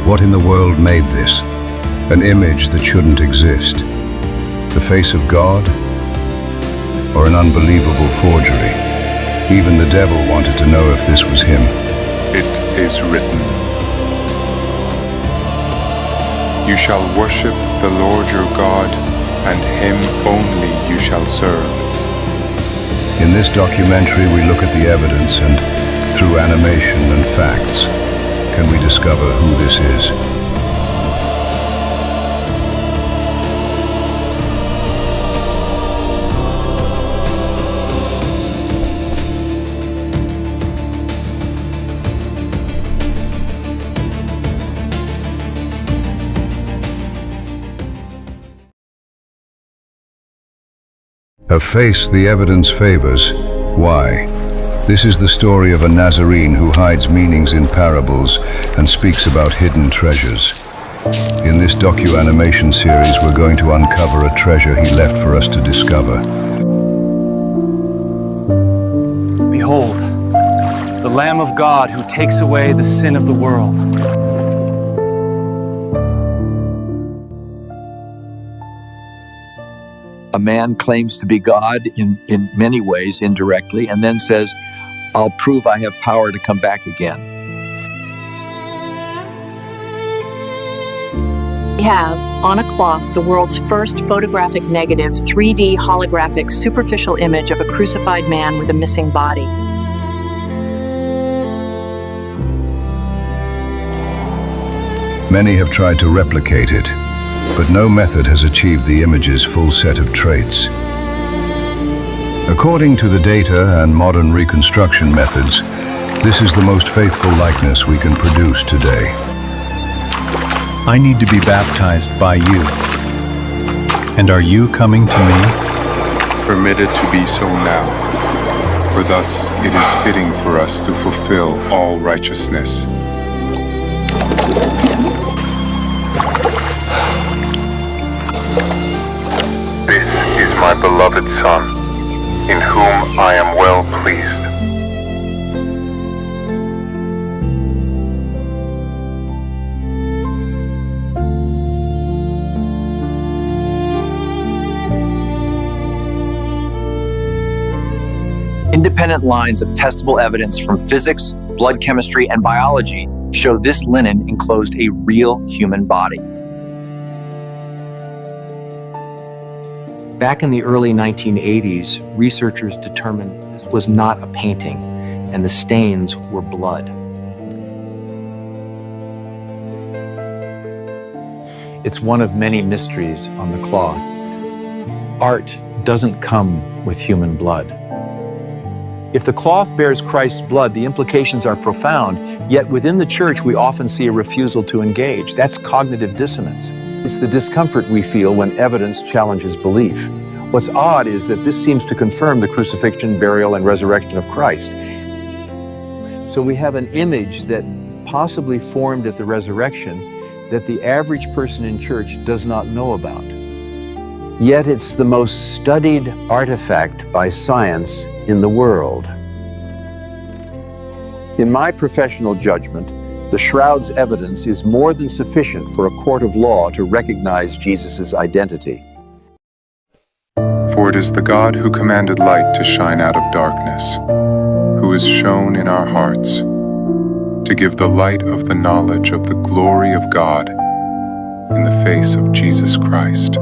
What in the world made this? An image that shouldn't exist? The face of God? Or an unbelievable forgery? Even the devil wanted to know if this was him. It is written, "You shall worship the Lord your God, and him only you shall serve." In this documentary, we look at the evidence and, through animation and facts, can we discover who this is? A face the evidence favors. Why? This is the story of a Nazarene who hides meanings in parables and speaks about hidden treasures. In this docu-animation series, we're going to uncover a treasure he left for us to discover. Behold, the Lamb of God who takes away the sin of the world. A man claims to be God in many ways, indirectly, and then says, "I'll prove I have power to come back again." We have, on a cloth, the world's first photographic negative 3D holographic superficial image of a crucified man with a missing body. Many have tried to replicate it, but no method has achieved the image's full set of traits. According to the data and modern reconstruction methods, this is the most faithful likeness we can produce today. I need to be baptized by you. And are you coming to me? Permit it to be so now, for thus it is fitting for us to fulfill all righteousness. This is my beloved Son, in whom I am well pleased. Independent lines of testable evidence from physics, blood chemistry, and biology show this linen enclosed a real human body. Back in the early 1980s, researchers determined this was not a painting, and the stains were blood. It's one of many mysteries on the cloth. Art doesn't come with human blood. If the cloth bears Christ's blood, the implications are profound, yet within the church we often see a refusal to engage. That's cognitive dissonance. It's the discomfort we feel when evidence challenges belief. What's odd is that this seems to confirm the crucifixion, burial, and resurrection of Christ. So we have an image that possibly formed at the resurrection that the average person in church does not know about. Yet it's the most studied artifact by science in the world. In my professional judgment, the Shroud's evidence is more than sufficient for a court of law to recognize Jesus' identity. For it is the God who commanded light to shine out of darkness, who is shown in our hearts, to give the light of the knowledge of the glory of God in the face of Jesus Christ.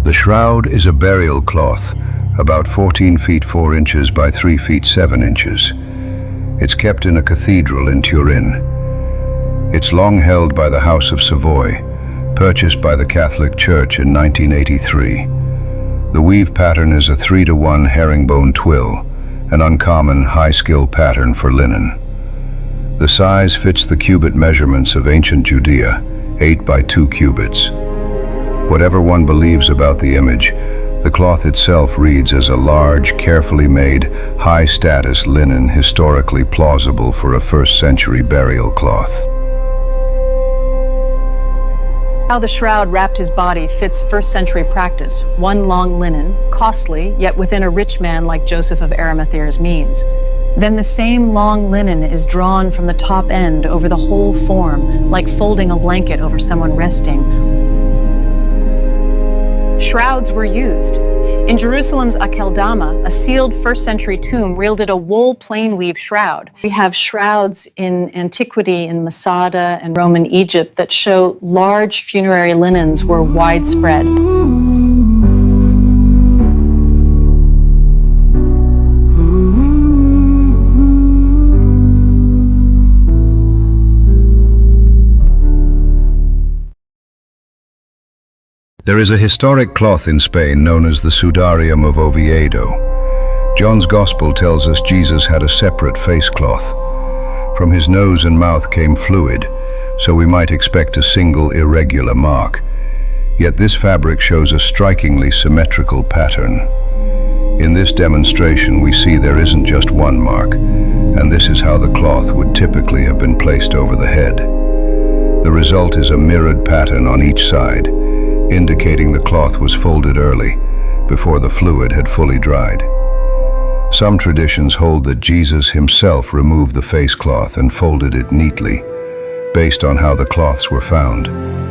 The shroud is a burial cloth, about 14 feet 4 inches by 3 feet 7 inches. It's kept in a cathedral in Turin. It's long held by the House of Savoy, purchased by the Catholic Church in 1983. The weave pattern is a 3-to-1 herringbone twill, an uncommon high-skill pattern for linen. The size fits the cubit measurements of ancient Judea, 8 by 2 cubits. Whatever one believes about the image, the cloth itself reads as a large, carefully made, high-status linen historically plausible for a first-century burial cloth. How the shroud wrapped his body fits first-century practice, one long linen, costly, yet within a rich man like Joseph of Arimathea's means. Then the same long linen is drawn from the top end over the whole form, like folding a blanket over someone resting. Shrouds were used. In Jerusalem's Akeldama, a sealed first-century tomb wielded a wool plain-weave shroud. We have shrouds in antiquity in Masada and Roman Egypt that show large funerary linens were widespread. There is a historic cloth in Spain known as the Sudarium of Oviedo. John's Gospel tells us Jesus had a separate face cloth. From his nose and mouth came fluid, so we might expect a single irregular mark. Yet this fabric shows a strikingly symmetrical pattern. In this demonstration, we see there isn't just one mark, and this is how the cloth would typically have been placed over the head. The result is a mirrored pattern on each side, indicating the cloth was folded early, before the fluid had fully dried. Some traditions hold that Jesus himself removed the face cloth and folded it neatly, based on how the cloths were found.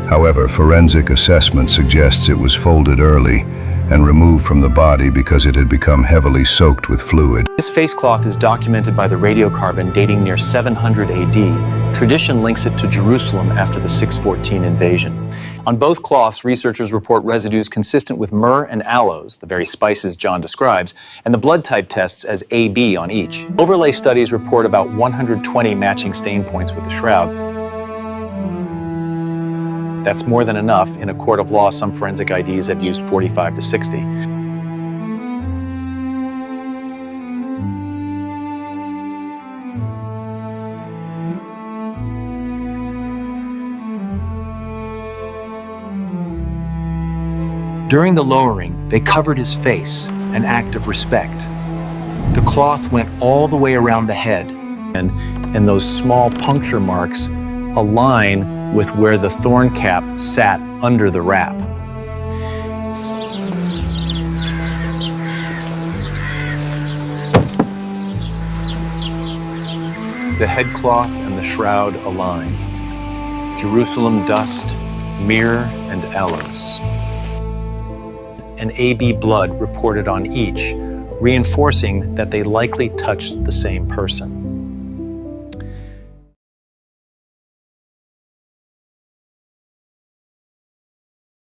However, forensic assessment suggests it was folded early and removed from the body because it had become heavily soaked with fluid. This face cloth is documented by the radiocarbon dating near 700 AD. Tradition links it to Jerusalem after the 614 invasion. On both cloths, researchers report residues consistent with myrrh and aloes, the very spices John describes, and the blood type tests as AB on each. Overlay studies report about 120 matching stain points with the shroud. That's more than enough. In a court of law, some forensic IDs have used 45 to 60. During the lowering, they covered his face, an act of respect. The cloth went all the way around the head, and those small puncture marks align with where the thorn cap sat under the wrap. The headcloth and the shroud align. Jerusalem dust, myrrh, and aloes. And AB blood reported on each, reinforcing that they likely touched the same person.